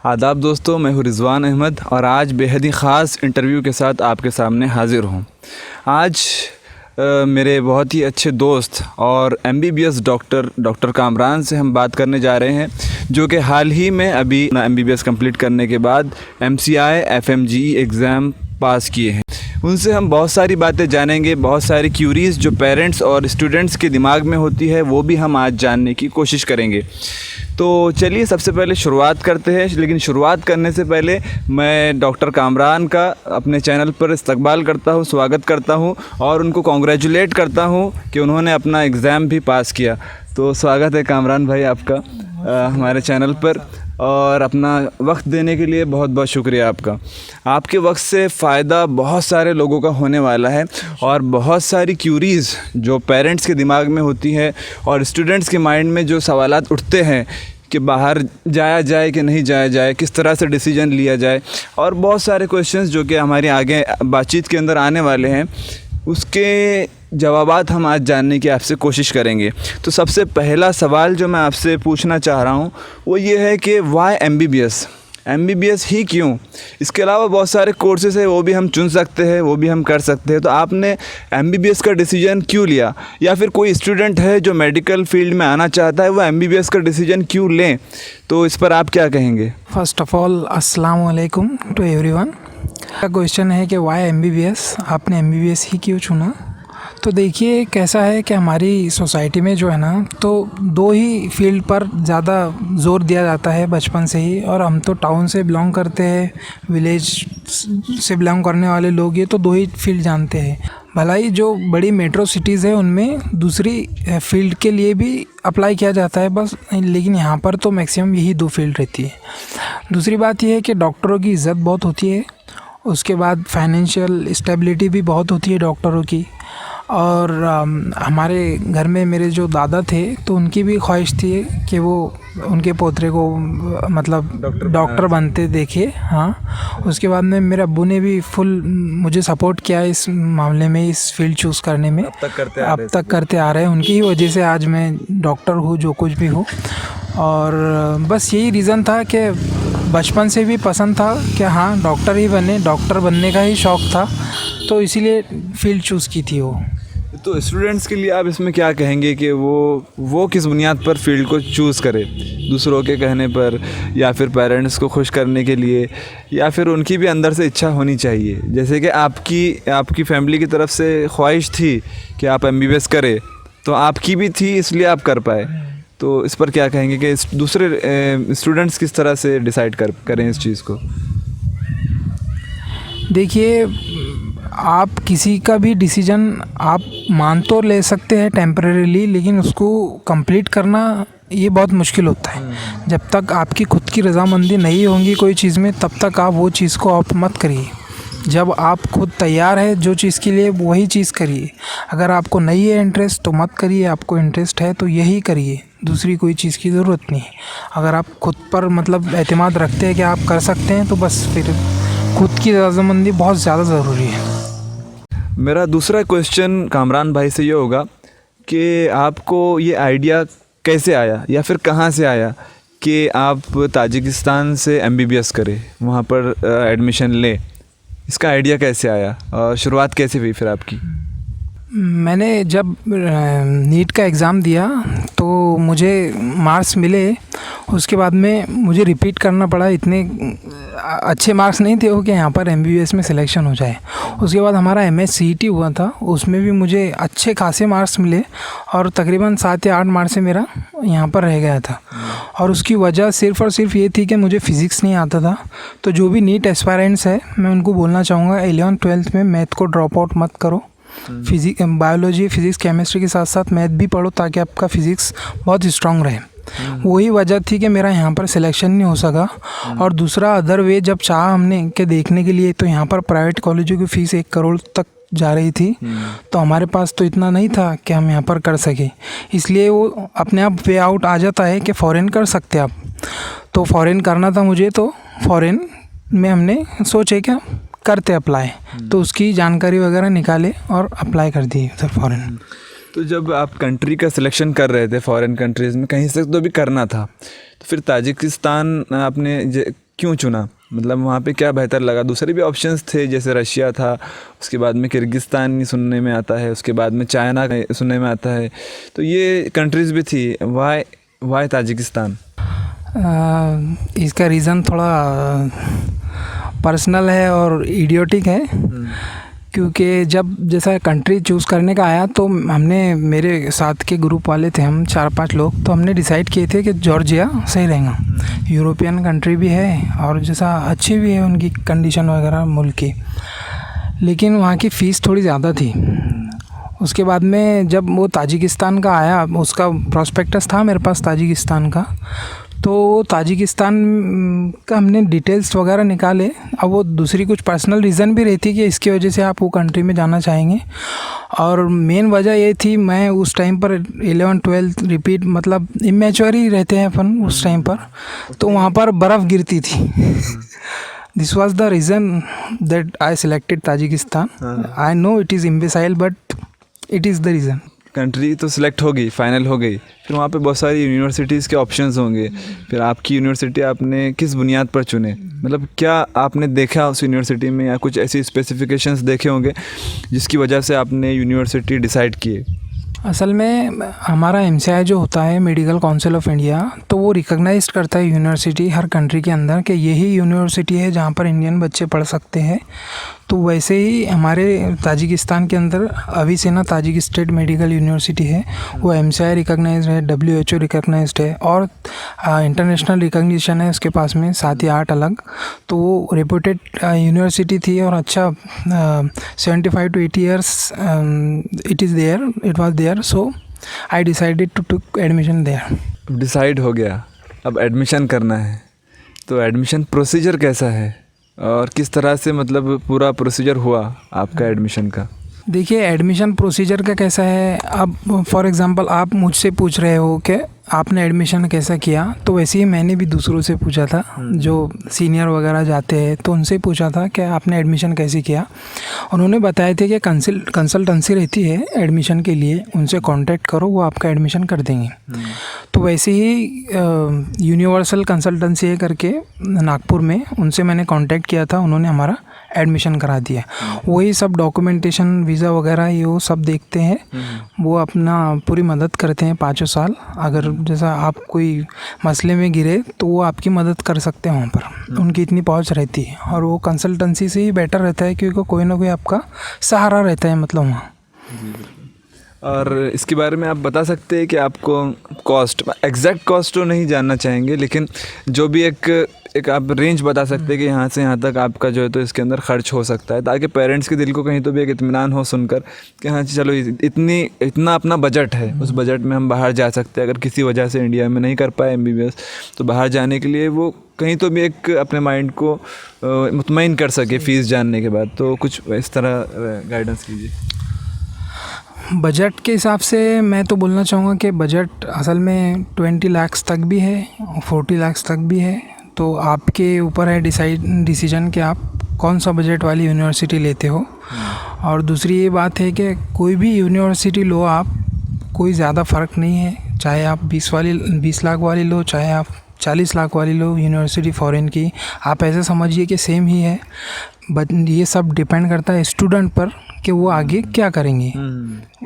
आदाब दोस्तों, मैं हूँ रिज़वान अहमद और आज बेहद ही ख़ास इंटरव्यू के साथ आपके सामने हाज़िर हूँ। आज मेरे बहुत ही अच्छे दोस्त और MBBS डॉक्टर कामरान से हम बात करने जा रहे हैं, जो कि हाल ही में अभी MBBS कंप्लीट करने के बाद MCI FMGE एग्ज़ाम पास किए हैं। उनसे हम बहुत सारी बातें जानेंगे, बहुत सारी क्यूरीज़ जो पेरेंट्स और स्टूडेंट्स के दिमाग में होती है वो भी हम आज जानने की कोशिश करेंगे। तो चलिए सबसे पहले शुरुआत करते हैं, लेकिन शुरुआत करने से पहले मैं डॉक्टर कामरान का अपने चैनल पर इस्तकबाल करता हूं, स्वागत करता हूं और उनको कॉन्ग्रेचुलेट करता हूं कि उन्होंने अपना एग्ज़ाम भी पास किया। तो स्वागत है कामरान भाई आपका हमारे चैनल पर, और अपना वक्त देने के लिए बहुत बहुत शुक्रिया आपका। आपके वक्त से फ़ायदा बहुत सारे लोगों का होने वाला है और बहुत सारी क्यूरीज़ जो पेरेंट्स के दिमाग में होती है और स्टूडेंट्स के माइंड में जो सवालात उठते हैं कि बाहर जाया जाए कि नहीं जाया जाए, किस तरह से डिसीजन लिया जाए, और बहुत सारे क्वेश्चंस जो कि हमारे आगे बातचीत के अंदर आने वाले हैं, उसके जवाबात हम आज जानने की आपसे कोशिश करेंगे। तो सबसे पहला सवाल जो मैं आपसे पूछना चाह रहा हूँ वो ये है कि वाई MBBS ही क्यों? इसके अलावा बहुत सारे कोर्सेज़ है, वो भी हम चुन सकते हैं, वो भी हम कर सकते हैं। तो आपने MBBS का डिसीजन क्यों लिया? या फिर कोई स्टूडेंट है जो मेडिकल फील्ड में आना चाहता है, वो MBBS का डिसीजन क्यों लें? तो इस पर आप क्या कहेंगे? फर्स्ट ऑफ ऑल अस्सलाम वालेकुम टू एवरीवन। क्वेश्चन है कि वाई MBBS, आपने MBBS ही क्यों चुना? तो देखिए कैसा है कि हमारी सोसाइटी में जो है ना, तो दो ही फील्ड पर ज़्यादा ज़ोर दिया जाता है बचपन से ही, और हम तो टाउन से बिलोंग करते हैं, विलेज से बिलोंग करने वाले लोग ये तो दो ही फील्ड जानते हैं। भला ही जो बड़ी मेट्रो सिटीज़ है उनमें दूसरी फील्ड के लिए भी अप्लाई किया जाता है बस, लेकिन यहाँ पर तो मैक्सिमम यही दो फील्ड रहती है। दूसरी बात यह है कि डॉक्टरों की इज़्ज़त बहुत होती है, उसके बाद फाइनेंशियल स्टेबिलिटी भी बहुत होती है डॉक्टरों की। और हमारे घर में मेरे जो दादा थे तो उनकी भी ख्वाहिश थी कि वो उनके पोतरे को मतलब डॉक्टर बनते देखे। हाँ, उसके बाद में मेरे अब्बू ने भी फुल मुझे सपोर्ट किया इस मामले में, इस फील्ड चूज़ करने में। अब तक करते आ रहे हैं। उनकी ही वजह से आज मैं डॉक्टर हूँ, जो कुछ भी हूँ। और बस यही रीज़न था कि बचपन से भी पसंद था कि हाँ डॉक्टर ही बने, डॉक्टर बनने का ही शौक़ था, तो इसीलिए फील्ड चूज़ की थी वो। तो स्टूडेंट्स के लिए आप इसमें क्या कहेंगे कि वो किस बुनियाद पर फील्ड को चूज़ करे? दूसरों के कहने पर, या फिर पेरेंट्स को खुश करने के लिए, या फिर उनकी भी अंदर से इच्छा होनी चाहिए? जैसे कि आपकी फैमिली की तरफ से ख्वाहिश थी कि आप MBBS करें, तो आपकी भी थी इसलिए आप कर पाए। तो इस पर क्या कहेंगे कि दूसरे स्टूडेंट्स किस तरह से डिसाइड करें इस चीज़ को? देखिए, आप किसी का भी डिसीजन आप मान तो ले सकते हैं टेम्परेरीली, लेकिन उसको कंप्लीट करना ये बहुत मुश्किल होता है। जब तक आपकी खुद की रज़ामंदी नहीं होगी कोई चीज़ में, तब तक आप वो चीज़ को ऑप्ट मत करिए। जब आप खुद तैयार है जो चीज़ के लिए, वही चीज़ करिए। अगर आपको नहीं है इंटरेस्ट तो मत करिए, आपको इंटरेस्ट है तो यही करिए, दूसरी कोई चीज़ की ज़रूरत नहीं है। अगर आप खुद पर मतलब एतमाद रखते हैं कि आप कर सकते हैं, तो बस फिर खुद की रज़ामंदी बहुत ज़्यादा ज़रूरी है। मेरा दूसरा क्वेश्चन कामरान भाई से ये होगा कि आपको ये आइडिया कैसे आया, या फिर कहाँ से आया कि आप ताजिकिस्तान से MBBS करें, वहाँ पर एडमिशन लें? इसका आइडिया कैसे आया और शुरुआत कैसे हुई फिर आपकी? मैंने जब नीट का एग्ज़ाम दिया तो मुझे मार्क्स मिले, उसके बाद में मुझे रिपीट करना पड़ा। इतने अच्छे मार्क्स नहीं थे कि यहाँ पर MBBS में सिलेक्शन हो जाए। उसके बाद हमारा MSCET हुआ था, उसमें भी मुझे अच्छे खासे मार्क्स मिले और तकरीबन 7 या 8 मार्क्स से मेरा यहाँ पर रह गया था। और उसकी वजह सिर्फ़ और सिर्फ ये थी कि मुझे फ़िज़िक्स नहीं आता था। तो जो भी नीट एस्पायरेंट्स है, मैं उनको बोलना चाहूँगा 11th-12th में मैथ को ड्रॉप आउट मत करो। बायोलॉजी, फिज़िक्स, केमिस्ट्री के साथ साथ मैथ भी पढ़ो, ताकि आपका फ़िज़िक्स बहुत स्ट्रॉन्ग रहे। वही वजह थी कि मेरा यहाँ पर सिलेक्शन नहीं हो सका। और दूसरा अदर वे जब चाहा हमने के देखने के लिए, तो यहाँ पर प्राइवेट कॉलेजों की फ़ीस 1 करोड़ तक जा रही थी। तो हमारे पास तो इतना नहीं था कि हम यहाँ पर कर सके, इसलिए वो अपने आप वे आउट आ जाता है कि फ़ॉरेन कर सकते आप। तो फ़ॉरेन करना था मुझे, तो फ़ॉरेन में हमने सोचे क्या करते अप्लाई, तो उसकी जानकारी वगैरह निकाले और अप्लाई कर दी उधर फ़ॉरेन। तो जब आप कंट्री का सिलेक्शन कर रहे थे फॉरेन कंट्रीज़ में, कहीं से तो भी करना था, तो फिर ताजिकिस्तान आपने क्यों चुना? मतलब वहाँ पे क्या बेहतर लगा? दूसरे भी ऑप्शंस थे, जैसे रशिया था, उसके बाद में किर्गिस्तान सुनने में आता है, उसके बाद में चाइना सुनने में आता है, तो ये कंट्रीज़ भी थी, वाई ताजिकिस्तान? इसका रीज़न थोड़ा पर्सनल है और इडियोटिक है, क्योंकि जब जैसा कंट्री चूज़ करने का आया तो हमने, मेरे साथ के ग्रुप वाले थे हम 4-5 लोग, तो हमने डिसाइड किए थे कि जॉर्जिया सही रहेगा। यूरोपियन कंट्री भी है और जैसा अच्छी भी है उनकी कंडीशन वगैरह मुल्क की, लेकिन वहाँ की फ़ीस थोड़ी ज़्यादा थी। उसके बाद में जब वो ताजिकिस्तान का आया, उसका प्रॉस्पेक्टस था मेरे पास ताजिकिस्तान का, तो ताजिकिस्तान का हमने डिटेल्स वगैरह निकाले। अब वो दूसरी कुछ पर्सनल रीज़न भी रहती कि इसकी वजह से आप वो कंट्री में जाना चाहेंगे, और मेन वजह ये थी, मैं उस टाइम पर 11-12 रिपीट, मतलब इमेच्योर ही रहते हैं अपन उस टाइम पर, तो वहाँ पर बर्फ़ गिरती थी। This was the reason that I selected Tajikistan. I know it is imbecile but it is the reason. Country तो सिलेक्ट हो गई, फाइनल हो गई, फिर वहाँ पे बहुत सारी यूनिवर्सिटीज़ के ऑप्शंस होंगे, फिर आपकी यूनिवर्सिटी आपने किस बुनियाद पर चुने? मतलब क्या आपने देखा उस यूनिवर्सिटी में, या कुछ ऐसी स्पेसिफिकेशंस देखे होंगे जिसकी वजह से आपने यूनिवर्सिटी डिसाइड किए? असल में हमारा MCI जो होता है, मेडिकल काउंसिल ऑफ इंडिया, तो वो रिकॉग्नाइज्ड करता है यूनिवर्सिटी हर कंट्री के अंदर कि यही यूनिवर्सिटी है जहाँ पर इंडियन बच्चे पढ़ सकते हैं। तो वैसे ही हमारे ताजिकिस्तान के अंदर अविसेना ताजिक स्टेट मेडिकल यूनिवर्सिटी है, वो MCI रिकॉग्नाइज्ड है, WHO रिकॉग्नाइज्ड है, और इंटरनेशनल रिकॉग्निशन है उसके पास में 7 या 8 अलग। तो वो रेपुटेड यूनिवर्सिटी थी, और अच्छा 75 to 80 years it was there, so I decided to took admission there. Decide हो गया, अब एडमिशन करना है, तो एडमिशन प्रोसीजर कैसा है और किस तरह से, मतलब पूरा प्रोसीजर हुआ आपका एडमिशन का? देखिए, एडमिशन प्रोसीजर का कैसा है, अब फॉर एग्ज़ाम्पल आप मुझसे पूछ रहे हो कि आपने एडमिशन कैसा किया, तो वैसे ही मैंने भी दूसरों से पूछा था, जो सीनियर वगैरह जाते हैं, तो उनसे पूछा था कि आपने एडमिशन कैसे किया। उन्होंने बताया थे कि कंसल्टेंसी रहती है एडमिशन के लिए, उनसे कांटेक्ट करो, वो आपका एडमिशन कर देंगे। तो वैसे ही यूनिवर्सल कंसल्टेंसी है करके नागपुर में, उनसे मैंने कांटेक्ट किया था, उन्होंने हमारा एडमिशन करा दिया। वही सब डॉक्यूमेंटेशन, वीज़ा वगैरह ये वो सब देखते हैं, वो अपना पूरी मदद करते हैं 5 साल। अगर जैसा आप कोई मसले में गिरे तो वो आपकी मदद कर सकते हैं वहाँ पर, उनकी इतनी पहुँच रहती है। और वो कंसल्टेंसी से ही बेटर रहता है, क्योंकि कोई ना कोई आपका सहारा रहता है, मतलब वहाँ। और इसके बारे में आप बता सकते हैं कि आपको कॉस्ट, एग्जैक्ट कॉस्ट तो नहीं जानना चाहेंगे, लेकिन जो भी एक आप रेंज बता सकते हैं कि यहाँ से यहाँ तक आपका जो है तो इसके अंदर खर्च हो सकता है, ताकि पेरेंट्स के दिल को कहीं तो भी एक इत्मीनान हो सुनकर कि हाँ चलो इतना अपना बजट है, उस बजट में हम बाहर जा सकते हैं। अगर किसी वजह से इंडिया में नहीं कर पाए MBBS, तो बाहर जाने के लिए वो कहीं तो भी एक अपने माइंड को मुतमईन कर सके फ़ीस जानने के बाद। तो कुछ इस तरह गाइडेंस कीजिए। बजट के हिसाब से मैं तो बोलना चाहूँगा कि बजट असल में 20 लाख तक भी है, 40 लाख तक भी है। तो आपके ऊपर है डिसीजन कि आप कौन सा बजट वाली यूनिवर्सिटी लेते हो। और दूसरी ये बात है कि कोई भी यूनिवर्सिटी लो आप, कोई ज़्यादा फ़र्क नहीं है, चाहे आप 20 लाख वाली लो, चाहे आप 40 लाख वाली लो यूनिवर्सिटी फ़ॉरेन की, आप ऐसे समझिए कि सेम ही है। बट ये सब डिपेंड करता है स्टूडेंट पर कि वो आगे क्या करेंगे।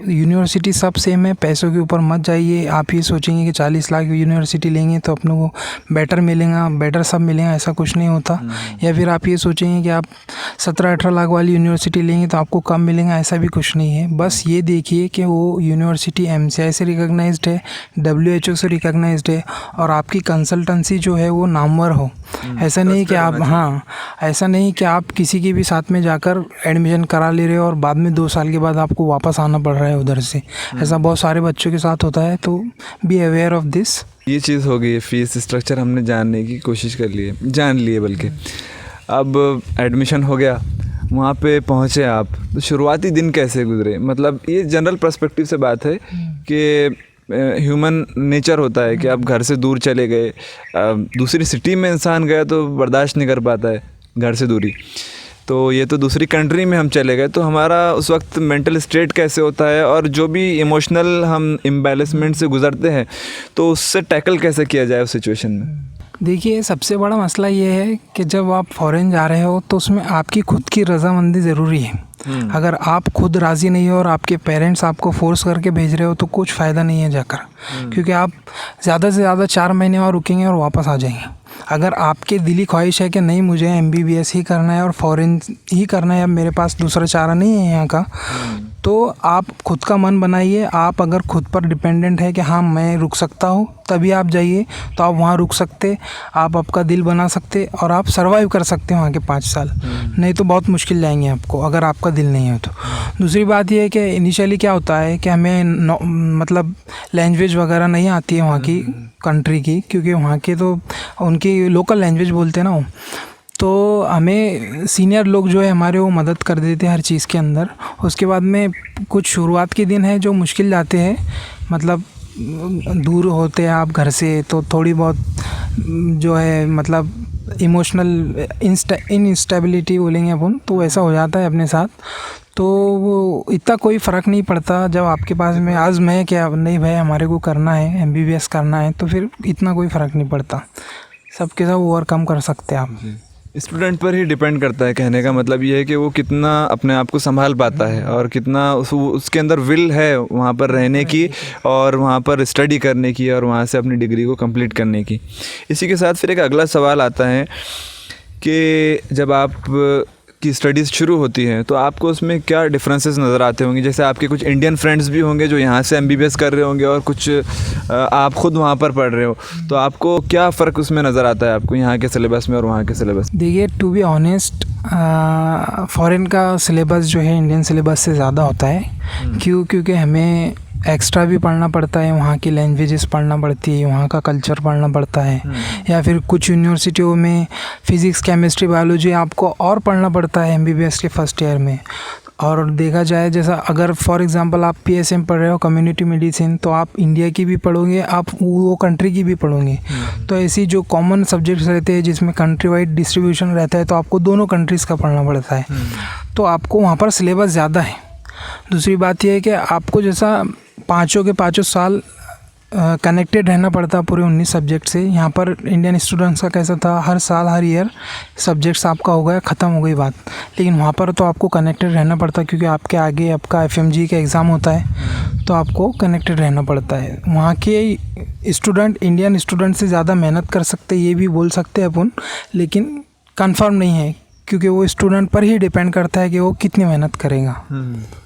यूनिवर्सिटी सब सेम है, पैसों के ऊपर मत जाइए। आप ये सोचेंगे कि 40 लाख यूनिवर्सिटी लेंगे तो अपने को बेटर मिलेगा, बेटर सब मिलेगा, ऐसा कुछ नहीं होता। या फिर आप ये सोचेंगे कि आप 17-18 लाख वाली यूनिवर्सिटी लेंगे तो आपको कम मिलेगा, ऐसा भी कुछ नहीं है। बस ये देखिए कि वो यूनिवर्सिटी MCI से रिकॉग्नाइज्ड है, WHO से रिकॉग्नाइज्ड है, और आपकी कंसल्टेंसी जो है वो नामवर हो। ऐसा नहीं कि आप ऐसा नहीं कि आप किसी के भी साथ में जाकर एडमिशन करा ले रहे हो और बाद में 2 साल के बाद आपको वापस आना पड़ रहा है उधर से। ऐसा बहुत सारे बच्चों के साथ होता है, तो बी अवेयर ऑफ दिस। ये चीज़ हो गई है, फीस स्ट्रक्चर हमने जानने की कोशिश कर ली है, जान लिए बल्कि। अब एडमिशन हो गया, वहाँ पे पहुँचे आप, तो शुरुआती दिन कैसे गुजरे? मतलब ये जनरल पर्सपेक्टिव से बात है कि ह्यूमन नेचर होता है कि आप घर से दूर चले गए, दूसरी सिटी में इंसान गया तो बर्दाश्त नहीं कर पाता है घर से दूरी। तो ये तो दूसरी कंट्री में हम चले गए, तो हमारा उस वक्त मेंटल स्टेट कैसे होता है और जो भी इमोशनल हम इम्बैलेंसमेंट से गुजरते हैं तो उससे टैकल कैसे किया जाए उस सिचुएशन में? देखिए, सबसे बड़ा मसला ये है कि जब आप फ़ॉरेन जा रहे हो तो उसमें आपकी खुद की रज़ामंदी ज़रूरी है। अगर आप खुद राज़ी नहीं हो और आपके पेरेंट्स आपको फोर्स करके भेज रहे हो तो कुछ फ़ायदा नहीं है जाकर, क्योंकि आप ज़्यादा से ज़्यादा 4 महीने और रुकेंगे और वापस आ जाएंगे। अगर आपके दिली ख्वाहिश है कि नहीं, मुझे MBBS ही करना है और फ़ॉरेन ही करना है, अब मेरे पास दूसरा चारा नहीं है यहाँ का, तो आप खुद का मन बनाइए। आप अगर खुद पर डिपेंडेंट है कि हाँ मैं रुक सकता हूँ, तभी आप जाइए, तो आप वहाँ रुक सकते, आप आपका दिल बना सकते और आप सर्वाइव कर सकते हैं वहाँ के 5 साल। नहीं तो बहुत मुश्किल जाएंगे आपको अगर आपका दिल नहीं है तो। दूसरी बात यह है कि इनिशियली क्या होता है कि हमें मतलब लैंग्वेज वगैरह नहीं आती है वहाँ की कंट्री की, क्योंकि वहाँ के तो उनकी लोकल लैंग्वेज बोलते हैं ना वो, तो हमें सीनियर लोग जो है हमारे वो मदद कर देते हैं हर चीज़ के अंदर। उसके बाद में कुछ शुरुआत के दिन है जो मुश्किल जाते हैं, मतलब दूर होते हैं आप घर से, तो थोड़ी बहुत जो है मतलब इमोशनल इंस्टेबिलिटी बोलेंगे अपन, तो ऐसा हो जाता है अपने साथ। तो वो इतना कोई फ़र्क नहीं पड़ता जब आपके पास में आज़्म है कि अब नहीं भाई हमारे को करना है, MBBS करना है, तो फिर इतना कोई फ़र्क नहीं पड़ता, सबके सब ओवरकम कर सकते हैं आप। स्टूडेंट पर ही डिपेंड करता है, कहने का मतलब ये है कि वो कितना अपने आप को संभाल पाता है और कितना उसके अंदर विल है वहाँ पर रहने की और वहाँ पर स्टडी करने की और वहाँ से अपनी डिग्री को कंप्लीट करने की। इसी के साथ फिर एक अगला सवाल आता है कि जब आप की स्टडीज़ शुरू होती हैं तो आपको उसमें क्या डिफरेंसेस नज़र आते होंगे? जैसे आपके कुछ इंडियन फ्रेंड्स भी होंगे जो यहाँ से MBBS कर रहे होंगे और कुछ आप ख़ुद वहाँ पर पढ़ रहे हो, तो आपको क्या फ़र्क उसमें नज़र आता है आपको यहाँ के सिलेबस में और वहाँ के सिलेबस? देखिए, टू बी ऑनेस्ट, फ़ॉरेन का सिलेबस जो है इंडियन सिलेबस से ज़्यादा होता है। क्योंकि हमें एक्स्ट्रा भी पढ़ना पड़ता है, वहाँ की लैंग्वेजेस पढ़ना पड़ती है, वहाँ का कल्चर पढ़ना पड़ता है, या फिर कुछ यूनिवर्सिटियों में फ़िज़िक्स, केमिस्ट्री, बायोलॉजी आपको और पढ़ना पड़ता है MBBS के फर्स्ट ईयर में। और देखा जाए, जैसा अगर फॉर एग्जांपल आप PSM पढ़ रहे हो, कम्युनिटी मेडिसिन, तो आप इंडिया की भी पढ़ोगे, आप वो कंट्री की भी पढ़ोगे। तो ऐसी जो कॉमन सब्जेक्ट्स रहते हैं जिसमें कंट्री वाइड डिस्ट्रीब्यूशन रहता है, तो आपको दोनों कंट्रीज़ का पढ़ना पड़ता है, तो आपको वहाँ पर सिलेबस ज़्यादा है। दूसरी बात यह है कि आपको जैसा पाँचों के पाँचों साल कनेक्टेड रहना पड़ता पूरे 19 सब्जेक्ट से। यहाँ पर इंडियन स्टूडेंट्स का कैसा था, हर साल हर ईयर सब्जेक्ट्स आपका हो गया, ख़त्म हो गई बात। लेकिन वहाँ पर तो आपको कनेक्टेड रहना पड़ता, क्योंकि आपके आगे आपका FMG का एग्ज़ाम होता है, तो आपको कनेक्टेड रहना पड़ता है। वहाँ के स्टूडेंट इंडियन स्टूडेंट से ज़्यादा मेहनत कर सकते, ये भी बोल सकते हैं अपन, लेकिन कंफर्म नहीं है, क्योंकि वो स्टूडेंट पर ही डिपेंड करता है कि वो कितनी मेहनत करेगा।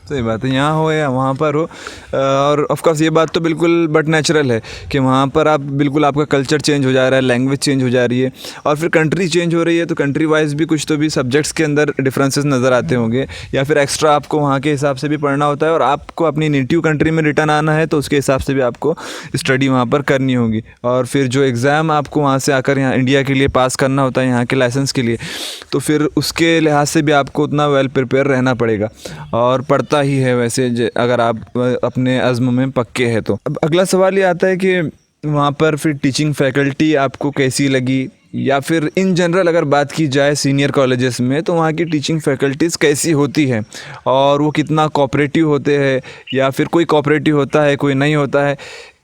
सही बात है, यहाँ हो या वहाँ पर हो। और ऑफ कोर्स ये बात तो बिल्कुल बट नेचुरल है कि वहाँ पर आप बिल्कुल आपका कल्चर चेंज हो जा रहा है, लैंग्वेज चेंज हो जा रही है और फिर कंट्री चेंज हो रही है, तो कंट्री वाइज भी कुछ तो भी सब्जेक्ट्स के अंदर डिफरेंसेस नज़र आते होंगे, या फिर एक्स्ट्रा आपको वहाँ के हिसाब से भी पढ़ना होता है और आपको अपनी नेटिव कंट्री में रिटर्न आना है तो उसके हिसाब से भी आपको स्टडी वहाँ पर करनी होगी। और फिर जो एग्ज़ाम आपको वहाँ से आकर यहाँ इंडिया के लिए पास करना होता है, यहाँ के लाइसेंस के लिए, तो फिर उसके लिहाज से भी आपको उतना वेल प्रिपेयर रहना पड़ेगा और पड़ता ही है वैसे अगर आप अपने अज़्म में पक्के हैं तो। अब अगला सवाल ये आता है कि वहाँ पर फिर टीचिंग फैकल्टी आपको कैसी लगी, या फिर इन जनरल अगर बात की जाए सीनियर कॉलेजेस में तो वहाँ की टीचिंग फैकल्टीज़ कैसी होती है और वो कितना कोऑपरेटिव होते हैं, या फिर कोई कोऑपरेटिव होता है कोई नहीं होता है,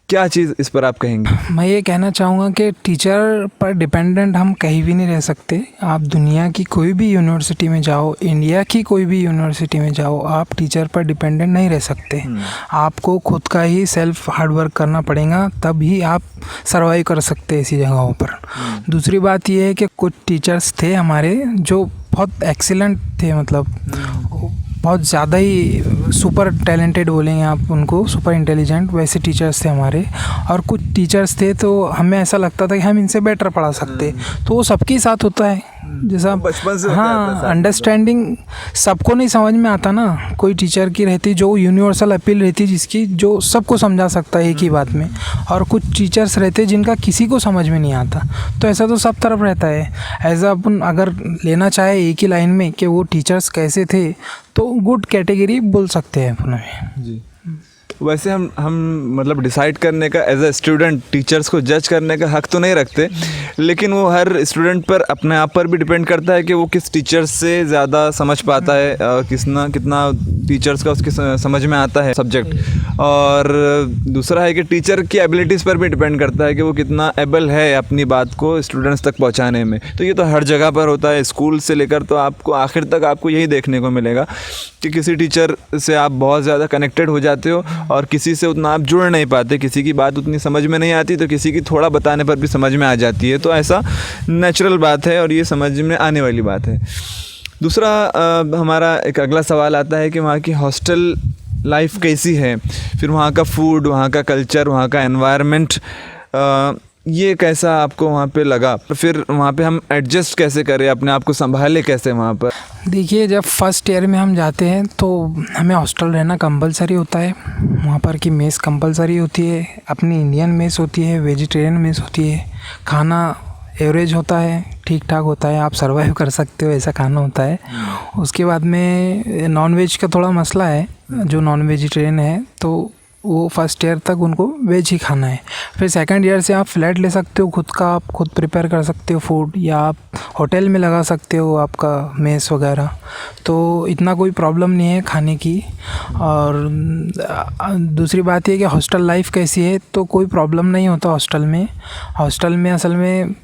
क्या चीज़ इस पर आप कहेंगे? मैं ये कहना चाहूँगा कि टीचर पर डिपेंडेंट हम कहीं भी नहीं रह सकते। आप दुनिया की कोई भी यूनिवर्सिटी में जाओ, इंडिया की कोई भी यूनिवर्सिटी में जाओ, आप टीचर पर डिपेंडेंट नहीं रह सकते। आपको खुद का ही सेल्फ हार्ड वर्क करना पड़ेगा, तब ही आप सर्वाइव कर सकते हैं ऐसी जगहों पर। दूसरी बात ये है कि कुछ टीचर्स थे हमारे जो बहुत एक्सीलेंट थे, मतलब बहुत ज़्यादा ही सुपर टैलेंटेड बोलेंगे आप उनको, सुपर इंटेलिजेंट, वैसे टीचर्स थे हमारे। और कुछ टीचर्स थे तो हमें ऐसा लगता था कि हम इनसे बेटर पढ़ा सकते, तो वो सबके साथ होता है जैसा बचपन से। हाँ, अंडरस्टैंडिंग सबको नहीं समझ में आता ना। कोई टीचर की रहती जो यूनिवर्सल अपील रहती, जिसकी जो सबको समझा सकता है एक ही बात में, और कुछ टीचर्स रहते जिनका किसी को समझ में नहीं आता। तो ऐसा तो सब तरफ रहता है। ऐसा अपन अगर लेना चाहे एक ही लाइन में कि वो टीचर्स कैसे थे, तो गुड कैटेगरी बोल सकते हैं अपन में। जी। वैसे हम मतलब डिसाइड करने का एज अ स्टूडेंट टीचर्स को जज करने का हक तो नहीं रखते, लेकिन वो हर स्टूडेंट पर अपने आप पर भी डिपेंड करता है कि वो किस टीचर्स से ज़्यादा समझ पाता है और कितना टीचर्स का उसकी समझ में आता है सब्जेक्ट। और दूसरा है कि टीचर की एबिलिटीज़ पर भी डिपेंड करता है कि वो कितना एबल है अपनी बात को स्टूडेंट्स तक पहुंचाने में। तो ये तो हर जगह पर होता है, स्कूल से लेकर तो आपको आखिर तक आपको यही देखने को मिलेगा कि किसी टीचर से आप बहुत ज़्यादा कनेक्टेड हो जाते हो और किसी से उतना आप जुड़ नहीं पाते, किसी की बात उतनी समझ में नहीं आती तो किसी की थोड़ा बताने पर भी समझ में आ जाती है। तो ऐसा नेचुरल बात है और ये समझ में आने वाली बात है। दूसरा हमारा एक अगला सवाल आता है कि वहाँ की हॉस्टल लाइफ कैसी है, फिर वहाँ का फूड, वहाँ का कल्चर, वहाँ का एनवायरनमेंट, ये कैसा आपको वहाँ पे लगा, फिर वहाँ पे हम एडजस्ट कैसे करें, अपने आप को संभाले कैसे वहाँ पर। देखिए, जब फर्स्ट ईयर में हम जाते हैं तो हमें हॉस्टल रहना कंपलसरी होता है। वहाँ पर की मेस कंपलसरी होती है, अपनी इंडियन मेस होती है, वेजिटेरियन मेस होती है। खाना एवरेज होता है, ठीक ठाक होता है, आप सर्वाइव कर सकते हो ऐसा खाना होता है। उसके बाद में नॉन वेज का थोड़ा मसला है, जो नॉन वेजिटेरियन है तो वो फर्स्ट ईयर तक उनको वेज ही खाना है। फिर सेकंड ईयर से आप फ्लैट ले सकते हो खुद का, आप खुद प्रिपेयर कर सकते हो फूड, या आप होटल में लगा सकते हो आपका मेस वगैरह। तो इतना कोई प्रॉब्लम नहीं है खाने की। और दूसरी बात ये कि हॉस्टल लाइफ कैसी है, तो कोई प्रॉब्लम नहीं होता हॉस्टल में। हॉस्टल में असल में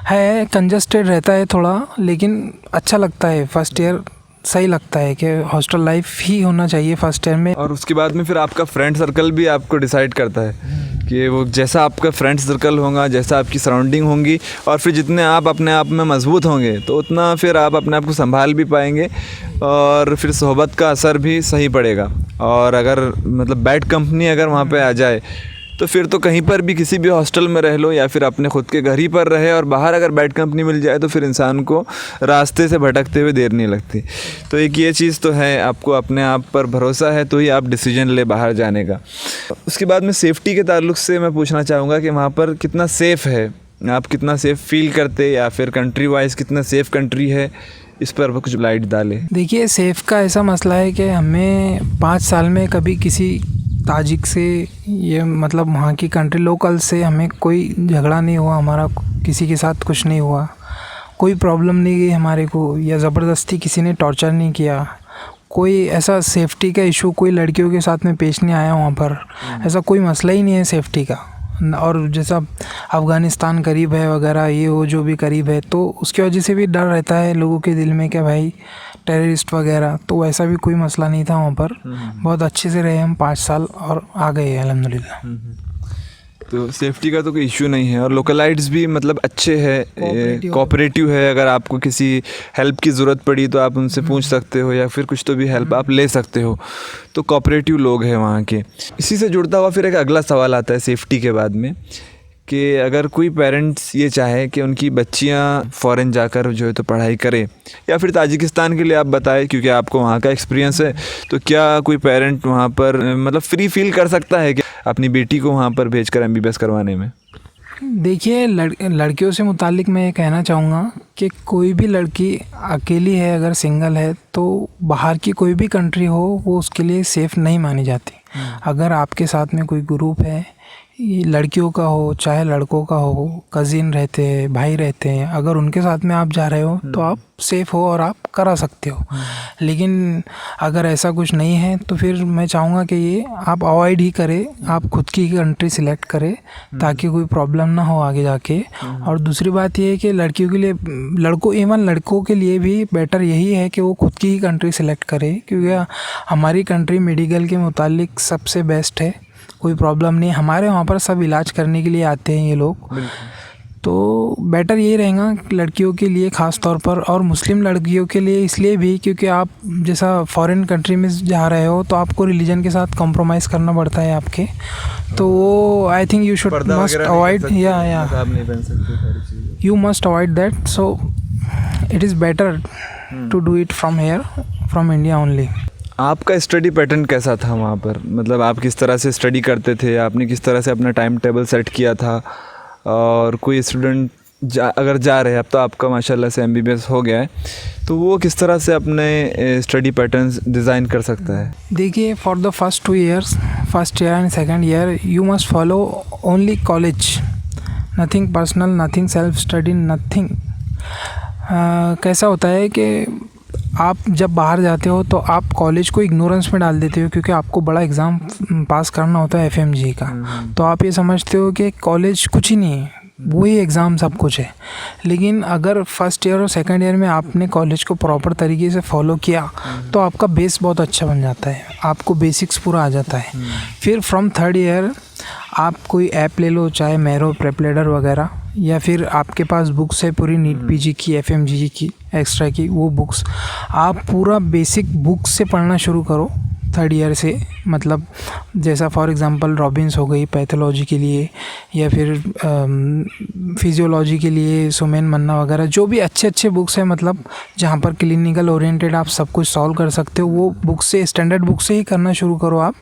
है कंजस्टेड रहता है थोड़ा, लेकिन अच्छा लगता है। फर्स्ट ईयर सही लगता है कि हॉस्टल लाइफ ही होना चाहिए फर्स्ट ईयर में। और उसके बाद में फिर आपका फ्रेंड सर्कल भी आपको डिसाइड करता है कि वो जैसा आपका फ्रेंड सर्कल होगा, जैसा आपकी सराउंडिंग होंगी, और फिर जितने आप अपने आप में मजबूत होंगे तो उतना फिर आप अपने आप को संभाल भी पाएंगे और फिर सोहबत का असर भी सही पड़ेगा। और अगर मतलब बैड कंपनी अगर वहाँ पे आ जाए तो फिर तो कहीं पर भी किसी भी हॉस्टल में रह लो या फिर अपने खुद के घर ही पर रहे, और बाहर अगर बैड कंपनी मिल जाए तो फिर इंसान को रास्ते से भटकते हुए देर नहीं लगती। तो एक ये चीज़ तो है, आपको अपने आप पर भरोसा है तो ही आप डिसीजन ले बाहर जाने का। उसके बाद में सेफ़्टी के ताल्लुक से मैं पूछना चाहूँगा कि वहाँ पर कितना सेफ़ है, आप कितना सेफ़ फील करते, या फिर कंट्री वाइज कितना सेफ़ कंट्री है, इस पर कुछ लाइट डालें। देखिए, सेफ़ का ऐसा मसला है कि हमें 5 साल में कभी किसी ताजिक से, ये मतलब वहाँ की कंट्री लोकल से हमें कोई झगड़ा नहीं हुआ, हमारा किसी के साथ कुछ नहीं हुआ, कोई प्रॉब्लम नहीं गई हमारे को, या ज़बरदस्ती किसी ने टॉर्चर नहीं किया, कोई ऐसा सेफ्टी का इशू कोई लड़कियों के साथ में पेश नहीं आया वहाँ पर। ऐसा कोई मसला ही नहीं है सेफ्टी का। और जैसा अफ़गानिस्तान करीब है वगैरह, ये वो जो भी करीब है, तो उसकी वजह से भी डर रहता है लोगों के दिल में कि भाई टेररिस्ट वगैरह, तो वैसा भी कोई मसला नहीं था वहाँ पर। बहुत अच्छे से रहे हम 5 साल और आ गए अल्हम्दुलिल्लाह। तो सेफ्टी का तो कोई इशू नहीं है। और लोकलाइट्स भी मतलब अच्छे हैं, कोऑपरेटिव है। अगर आपको किसी हेल्प की ज़रूरत पड़ी तो आप उनसे पूछ सकते हो, या फिर कुछ तो भी हेल्प आप ले सकते हो। तो कोऑपरेटिव लोग हैं वहाँ के। इसी से जुड़ता हुआ फिर एक अगला सवाल आता है सेफ्टी के बाद में, कि अगर कोई पेरेंट्स ये चाहे कि उनकी बच्चियाँ फ़ॉरेन जाकर जो है तो पढ़ाई करें, या फिर ताजिकिस्तान के लिए आप बताएं क्योंकि आपको वहाँ का एक्सपीरियंस है, तो क्या कोई पेरेंट वहाँ पर मतलब फ्री फील कर सकता है कि अपनी बेटी को वहाँ पर भेजकर MBBS करवाने में? देखिए, लड़कियों से मुतालिक मैं ये कहना चाहूँगा कि कोई भी लड़की अकेली है, अगर सिंगल है, तो बाहर की कोई भी कंट्री हो वो उसके लिए सेफ़ नहीं मानी जाती। अगर आपके साथ में कोई ग्रुप है, ये लड़कियों का हो चाहे लड़कों का हो, कज़िन रहते हैं, भाई रहते हैं, अगर उनके साथ में आप जा रहे हो तो आप सेफ़ हो और आप करा सकते हो। लेकिन अगर ऐसा कुछ नहीं है तो फिर मैं चाहूँगा कि ये आप अवॉइड ही करें, आप खुद की कंट्री सिलेक्ट करें ताकि कोई प्रॉब्लम ना हो आगे जाके। और दूसरी बात ये है कि लड़कियों के लिए, इवन लड़कों के लिए भी बेटर यही है कि वो खुद की ही कंट्री सिलेक्ट करें, क्योंकि हमारी कंट्री मेडिकल के मुतालिक सबसे बेस्ट है, कोई प्रॉब्लम नहीं। हमारे वहाँ पर सब इलाज करने के लिए आते हैं ये लोग, तो बेटर ये रहेगा लड़कियों के लिए ख़ास तौर पर, और मुस्लिम लड़कियों के लिए इसलिए भी क्योंकि आप जैसा फॉरेन कंट्री में जा रहे हो तो आपको रिलीजन के साथ कॉम्प्रोमाइज़ करना पड़ता है आपके, तो वो I think you should must avoid, you must avoid that. So it is better to do it from here, from India only. आपका स्टडी पैटर्न कैसा था वहाँ पर, मतलब आप किस तरह से स्टडी करते थे, आपने किस तरह से अपना टाइम टेबल सेट किया था, और कोई स्टूडेंट अगर जा रहे हैं, अब तो आपका माशाल्लाह से MBBS हो गया है, तो वो किस तरह से अपने स्टडी पैटर्न्स डिज़ाइन कर सकता है? देखिए, for the first 2 years, first year and second year, you must follow only college, nothing personal, nothing self study, nothing. कैसा होता है कि आप जब बाहर जाते हो तो आप कॉलेज को इग्नोरेंस में डाल देते हो, क्योंकि आपको बड़ा एग्ज़ाम पास करना होता है FMG का। तो आप ये समझते हो कि कॉलेज कुछ ही नहीं है, वही एग्ज़ाम सब कुछ है। लेकिन अगर फर्स्ट ईयर और सेकंड ईयर में आपने कॉलेज को प्रॉपर तरीके से फॉलो किया तो आपका बेस बहुत अच्छा बन जाता है, आपको बेसिक्स पूरा आ जाता है। फिर फ्रॉम थर्ड ईयर आप कोई ऐप ले लो, चाहे मैरो, प्रेपलेडर वगैरह, या फिर आपके पास बुक्स है पूरी नीट PG की, FMG की, एक्स्ट्रा की, वो बुक्स आप पूरा बेसिक बुक्स से पढ़ना शुरू करो थर्ड ईयर से। मतलब जैसा फॉर एग्जांपल रॉबिन्स हो गई पैथोलॉजी के लिए, या फिर फिजियोलॉजी के लिए सुमेन मन्ना वगैरह, जो भी अच्छे अच्छे बुक्स हैं, मतलब जहाँ पर क्लिनिकल ओरिएंटेड आप सब कुछ सॉल्व कर सकते हो, वो बुक से, स्टैंडर्ड बुक से ही करना शुरू करो आप।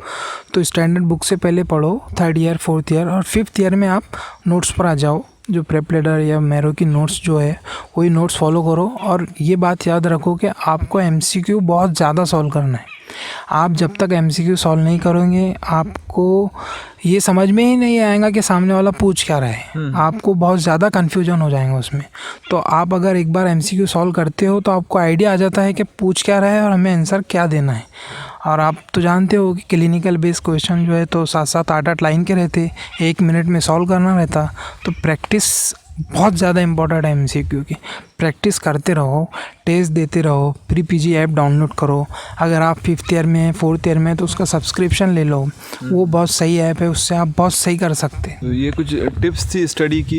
तो स्टैंडर्ड बुक से पहले पढ़ो थर्ड ईयर, फोर्थ ईयर, और फिफ्थ ईयर में आप नोट्स पर आ जाओ। जो प्रेपलेडर या मैरो की नोट्स जो है वही नोट्स फॉलो करो। और ये बात याद रखो कि आपको MCQ बहुत ज़्यादा सॉल्व करना है। आप जब तक MCQ सॉल्व नहीं करोगे आपको ये समझ में ही नहीं आएगा कि सामने वाला पूछ क्या रहा है, आपको बहुत ज़्यादा कन्फ्यूजन हो जाएगा उसमें। तो आप अगर एक बार MCQ सॉल्व करते हो तो आपको आइडिया आ जाता है कि पूछ क्या रहा है और हमें आंसर क्या देना है। और आप तो जानते हो कि क्लिनिकल बेस्ड क्वेश्चन जो है तो 7-7, 8-8 लाइन के रहते, 1 मिनट में सॉल्व करना रहता। तो प्रैक्टिस बहुत ज़्यादा इम्पोर्टेंट है MCQ की। प्रैक्टिस करते रहो, टेस्ट देते रहो, प्री PG ऐप डाउनलोड करो। अगर आप 5th ईयर में, 4th ईयर में, तो उसका सब्सक्रिप्शन ले लो, वो बहुत सही ऐप है, उससे आप बहुत सही कर सकते हैं। तो ये कुछ टिप्स थी स्टडी की,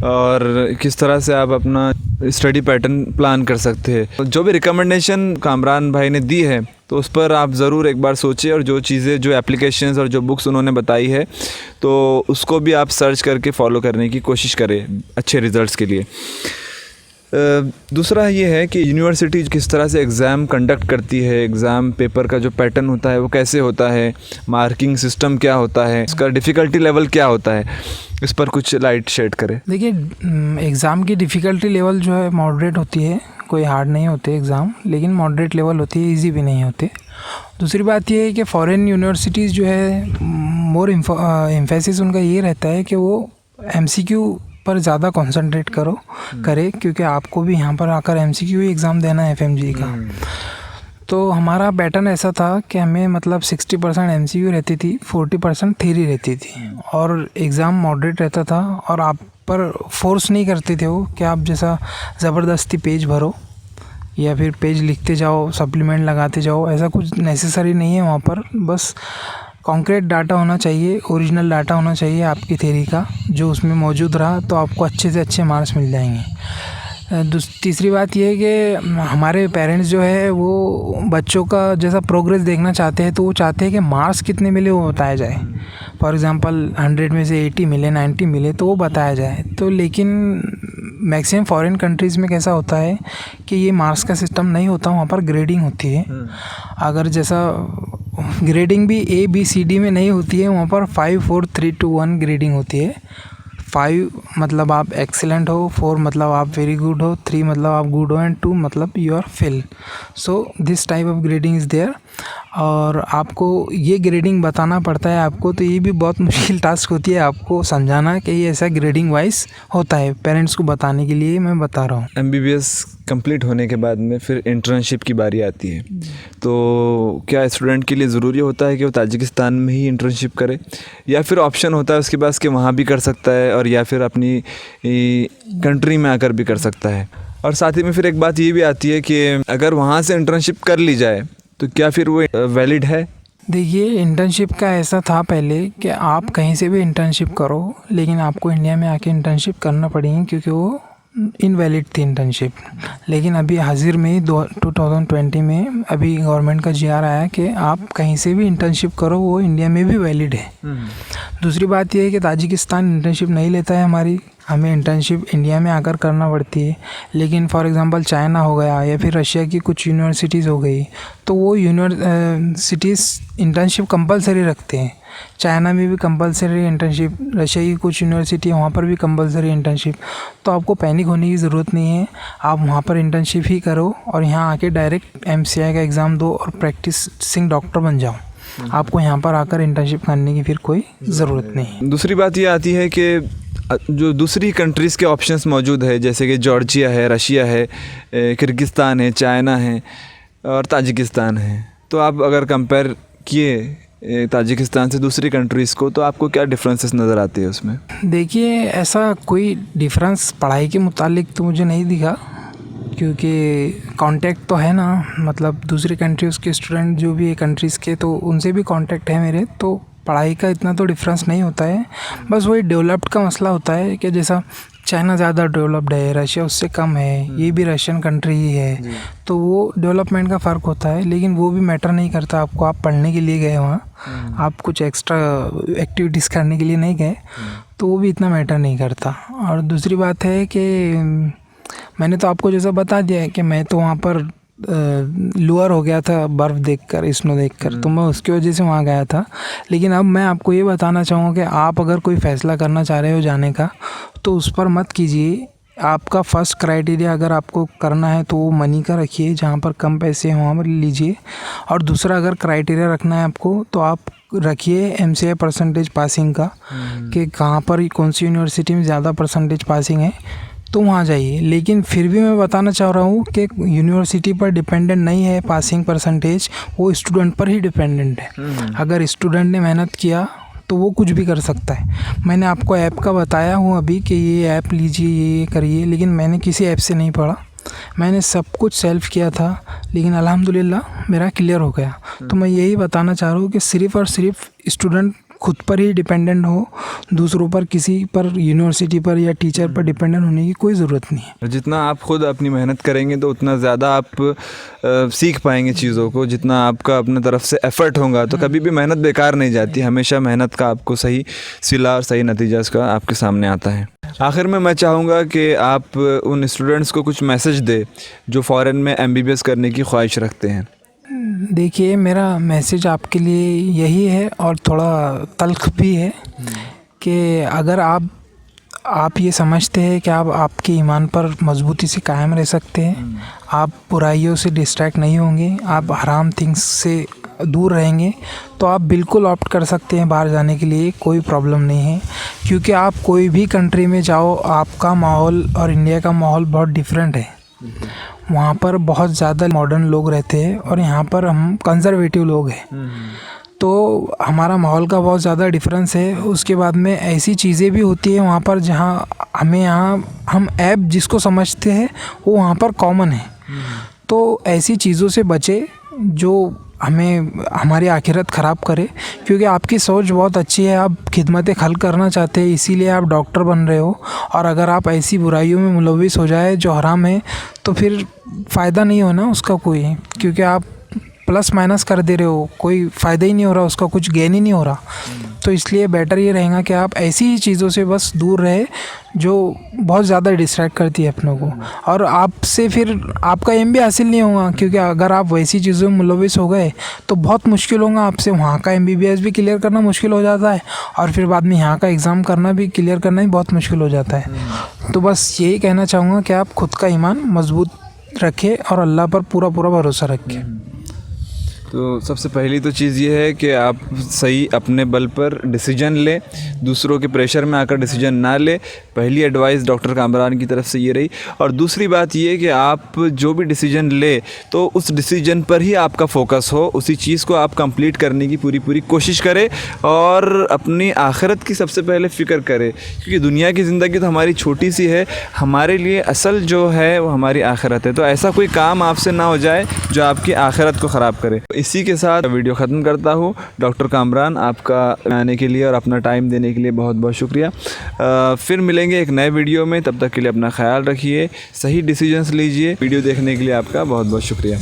और किस तरह से आप अपना स्टडी पैटर्न प्लान कर सकते हैं। जो भी रिकमेंडेशन कामरान भाई ने दी है तो उस पर आप ज़रूर एक बार सोचिए, और जो चीज़ें, जो एप्लीकेशंस और जो बुक्स उन्होंने बताई है तो उसको भी आप सर्च करके फॉलो करने की कोशिश करें अच्छे रिज़ल्ट्स के लिए। दूसरा ये है कि यूनिवर्सिटी किस तरह से एग्ज़ाम कंडक्ट करती है, एग्ज़ाम पेपर का जो पैटर्न होता है वो कैसे होता है, मार्किंग सिस्टम क्या होता है, इसका डिफ़िकल्टी लेवल क्या होता है, इस पर कुछ लाइट शेड करें। देखिए, एग्ज़ाम की डिफ़िकल्टी लेवल जो है मॉडरेट होती है, कोई हार्ड नहीं होते एग्ज़ाम, लेकिन मॉडरेट लेवल होती है, इजी भी नहीं होते। दूसरी बात ये है कि फॉरेन यूनिवर्सिटीज़ जो है मोर एम्फेसिस उनका ये रहता है कि वो MCQ पर ज़्यादा कंसंट्रेट करे, क्योंकि आपको भी यहाँ पर आकर MCQ ही एग्ज़ाम देना है FMG का। तो हमारा पैटर्न ऐसा था कि हमें मतलब 60% MCQ रहती थी, 40% थ्योरी रहती थी, और एग्ज़ाम मॉडरेट रहता था। और आप पर फोर्स नहीं करते थे वो कि आप जैसा ज़बरदस्ती पेज भरो या फिर पेज लिखते जाओ, सप्लीमेंट लगाते जाओ, ऐसा कुछ नेसेसरी नहीं है वहाँ पर। बस कॉन्क्रीट डाटा होना चाहिए, ओरिजिनल डाटा होना चाहिए आपकी थ्योरी का, जो उसमें मौजूद रहा तो आपको अच्छे से अच्छे मार्क्स मिल जाएंगे। तीसरी बात ये है कि हमारे पेरेंट्स जो है वो बच्चों का जैसा प्रोग्रेस देखना चाहते हैं, तो वो चाहते हैं कि मार्क्स कितने मिले वो बताया जाए। फॉर एग्ज़ाम्पल 100 में से 80 मिले, 90 मिले, तो वो बताया जाए। तो लेकिन मैक्सिमम फॉरेन कंट्रीज़ में कैसा होता है कि ये मार्क्स का सिस्टम नहीं होता, वहाँ पर ग्रेडिंग होती है। अगर जैसा ग्रेडिंग भी ABCD में नहीं होती है, वहाँ पर 5 4 3 2 1 ग्रेडिंग होती है। 5 मतलब आप एक्सीलेंट हो, 4 मतलब आप वेरी गुड हो, 3 मतलब आप गुड हो, एंड 2 मतलब you are fail. So this type of grading is there. और आपको ये ग्रेडिंग बताना पड़ता है आपको, तो ये भी बहुत मुश्किल टास्क होती है आपको समझाना कि ये ऐसा ग्रेडिंग वाइज होता है। पेरेंट्स को बताने के लिए मैं बता रहा हूँ। MBBS कंप्लीट होने के बाद में फिर इंटर्नशिप की बारी आती है, तो क्या स्टूडेंट के लिए ज़रूरी होता है कि वो ताजिकिस्तान में ही इंटर्नशिप करे, या फिर ऑप्शन होता है उसके पास कि वहाँ भी कर सकता है और या फिर अपनी कंट्री में आकर भी कर सकता है? और साथ ही में फिर एक बात ये भी आती है कि अगर वहाँ से इंटर्नशिप कर ली जाए तो क्या फिर वो वैलिड है? देखिए, इंटर्नशिप का ऐसा था पहले कि आप कहीं से भी इंटर्नशिप करो, लेकिन आपको इंडिया में आके इंटर्नशिप करना पड़ेगी, क्योंकि वो इनवैलिड थी इंटर्नशिप। लेकिन अभी हाजिर में 2020 में अभी गवर्नमेंट का GR आया कि आप कहीं से भी इंटर्नशिप करो, वो इंडिया में भी वैलिड है। दूसरी बात यह है कि ताजिकिस्तान इंटर्नशिप नहीं लेता है हमारी, हमें इंटर्नशिप इंडिया में आकर करना पड़ती है। लेकिन फॉर एग्जांपल चाइना हो गया या फिर रशिया की कुछ यूनिवर्सिटीज़ हो गई, तो वो यूनिवर्सिटीज़ इंटर्नशिप कंपलसरी रखते हैं। चाइना में भी कंपलसरी इंटर्नशिप, रशिया की कुछ यूनिवर्सिटी है वहाँ पर भी कंपलसरी इंटर्नशिप। तो आपको पैनिक होने की ज़रूरत नहीं है, आप वहाँ पर इंटर्नशिप ही करो और यहाँ आके डायरेक्ट MCI का एग्ज़ाम दो और प्रैक्टिसिंग डॉक्टर बन जाओ। आपको यहाँ पर आकर इंटर्नशिप करने की फिर कोई ज़रूरत नहीं है। दूसरी बात ये आती है कि जो दूसरी कंट्रीज़ के ऑप्शंस मौजूद है, जैसे कि जॉर्जिया है, रशिया है, किर्गिस्तान है, चाइना है और ताजिकिस्तान है, तो आप अगर कंपेयर किए ताजिकिस्तान से दूसरी कंट्रीज़ को, तो आपको क्या डिफरेंसेस नज़र आते हैं उसमें? देखिए, ऐसा कोई डिफरेंस पढ़ाई के मुतालिक तो मुझे नहीं दिखा, क्योंकि कांटेक्ट तो है ना, मतलब दूसरी कंट्रीज़ के स्टूडेंट जो भी है कंट्रीज़ के, तो उनसे भी कांटेक्ट है मेरे, तो पढ़ाई का इतना तो डिफरेंस नहीं होता है। बस वही डेवलप्ड का मसला होता है कि जैसा चाइना ज़्यादा डेवलप्ड है, रशिया उससे कम है, ये भी रशियन कंट्री ही है, तो वो डेवलपमेंट का फ़र्क होता है। लेकिन वो भी मैटर नहीं करता आपको, आप पढ़ने के लिए गए वहाँ, आप कुछ एक्स्ट्रा एक्टिविटीज़ करने के लिए नहीं गए, तो वो भी इतना मैटर नहीं करता। और दूसरी बात है कि मैंने तो आपको जैसा बता दिया है कि मैं तो वहाँ पर लूअर हो गया था बर्फ़ देखकर, स्नो देखकर, तो मैं उसकी वजह से वहाँ गया था। लेकिन अब मैं आपको ये बताना चाहूँगा कि आप अगर कोई फ़ैसला करना चाह रहे हो जाने का, तो उस पर मत कीजिए। आपका फ़र्स्ट क्राइटेरिया अगर आपको करना है तो वो मनी का रखिए, जहाँ पर कम पैसे हैं वहाँ पर लीजिए। और दूसरा अगर क्राइटेरिया रखना है आपको, तो आप रखिए MCI परसेंटेज पासिंग का, कि कहाँ पर कौन सी यूनिवर्सिटी में ज़्यादा परसेंटेज पासिंग है, तो वहाँ जाइए। लेकिन फिर भी मैं बताना चाह रहा हूँ कि यूनिवर्सिटी पर डिपेंडेंट नहीं है पासिंग परसेंटेज, वो स्टूडेंट पर ही डिपेंडेंट है। अगर स्टूडेंट ने मेहनत किया तो वो कुछ भी कर सकता है। मैंने आपको ऐप का बताया हूँ अभी कि ये ऐप लीजिए, ये करिए, लेकिन मैंने किसी ऐप से नहीं पढ़ा, मैंने सब कुछ सेल्फ किया था, लेकिन अल्हम्दुलिल्लाह मेरा क्लियर हो गया। तो मैं यही बताना चाह रहा हूँ कि सिर्फ़ और सिर्फ स्टूडेंट खुद पर ही डिपेंडेंट हो, दूसरों पर, किसी पर, यूनिवर्सिटी पर या टीचर पर डिपेंडेंट होने की कोई ज़रूरत नहीं है। जितना आप खुद अपनी मेहनत करेंगे तो उतना ज़्यादा आप सीख पाएंगे चीज़ों को। जितना आपका अपने तरफ से एफ़र्ट होगा तो कभी भी मेहनत बेकार नहीं जाती, हमेशा मेहनत का आपको सही सिला और सही नतीजा उसका आपके सामने आता है। आखिर में मैं चाहूँगा कि आप उन स्टूडेंट्स को कुछ मैसेज दे जो फ़ॉरेन में MBBS करने की ख्वाहिश रखते हैं। देखिए, मेरा मैसेज आपके लिए यही है और थोड़ा तल्ख़ भी है कि अगर आप ये समझते हैं कि आप आपके ईमान पर मजबूती से कायम रह सकते हैं, आप बुराइयों से डिस्ट्रैक्ट नहीं होंगे, आप हराम थिंग्स से दूर रहेंगे, तो आप बिल्कुल ऑप्ट कर सकते हैं बाहर जाने के लिए, कोई प्रॉब्लम नहीं है। क्योंकि आप कोई भी कंट्री में जाओ, आपका माहौल और इंडिया का माहौल बहुत डिफरेंट है। वहाँ पर बहुत ज़्यादा मॉडर्न लोग रहते हैं और यहाँ पर हम कंज़र्वेटिव लोग हैं, तो हमारा माहौल का बहुत ज़्यादा डिफरेंस है। उसके बाद में ऐसी चीज़ें भी होती हैं वहाँ पर जहाँ हम ऐप जिसको समझते हैं वो वहाँ पर कॉमन है। तो ऐसी चीज़ों से बचे जो हमें हमारी आखिरत ख़राब करे, क्योंकि आपकी सोच बहुत अच्छी है, आप खिदमत खल्क़ करना चाहते हैं, इसीलिए आप डॉक्टर बन रहे हो। और अगर आप ऐसी बुराइयों में मुलविस हो जाए जो हराम है, तो फिर फ़ायदा नहीं होना उसका कोई, क्योंकि आप प्लस माइनस कर दे रहे हो, कोई फ़ायदा ही नहीं हो रहा, उसका कुछ गेन ही नहीं हो रहा। तो इसलिए बेटर ये रहेगा कि आप ऐसी ही चीज़ों से बस दूर रहे जो बहुत ज़्यादा डिस्ट्रैक्ट करती है अपनों को, और आपसे फिर आपका एम भी हासिल नहीं होगा। क्योंकि अगर आप वैसी चीज़ों में मुलविस हो गए तो बहुत मुश्किल होगा आपसे, वहाँ का MBBS भी क्लियर करना मुश्किल हो जाता है और फिर बाद में यहाँ का एग्ज़ाम करना भी क्लियर करना ही बहुत मुश्किल हो जाता है। तो बस यही कहना चाहूँगा कि आप खुद का ईमान मजबूत रखें और अल्लाह पर पूरा भरोसा रखें। तो सबसे पहली तो चीज़ ये है कि आप सही अपने बल पर डिसीजन लें, दूसरों के प्रेशर में आकर डिसीजन ना लें। पहली एडवाइस डॉक्टर कामरान की तरफ से ये रही। और दूसरी बात ये कि आप जो भी डिसीजन ले तो उस डिसीजन पर ही आपका फोकस हो, उसी चीज़ को आप कंप्लीट करने की पूरी कोशिश करें और अपनी आखिरत की सबसे पहले फ़िक्र करें, क्योंकि दुनिया की ज़िंदगी तो हमारी छोटी सी है, हमारे लिए असल जो है वो हमारी आखिरत है। तो ऐसा कोई काम आपसे ना हो जाए जो आपकी आखिरत को ख़राब करे। इसी के साथ वीडियो ख़त्म करता हूँ। डॉक्टर कामरान, आपका आने के लिए और अपना टाइम देने के लिए बहुत बहुत शुक्रिया। फिर मिलेंगे एक नए वीडियो में, तब तक के लिए अपना ख्याल रखिए, सही डिसीजंस लीजिए। वीडियो देखने के लिए आपका बहुत बहुत शुक्रिया।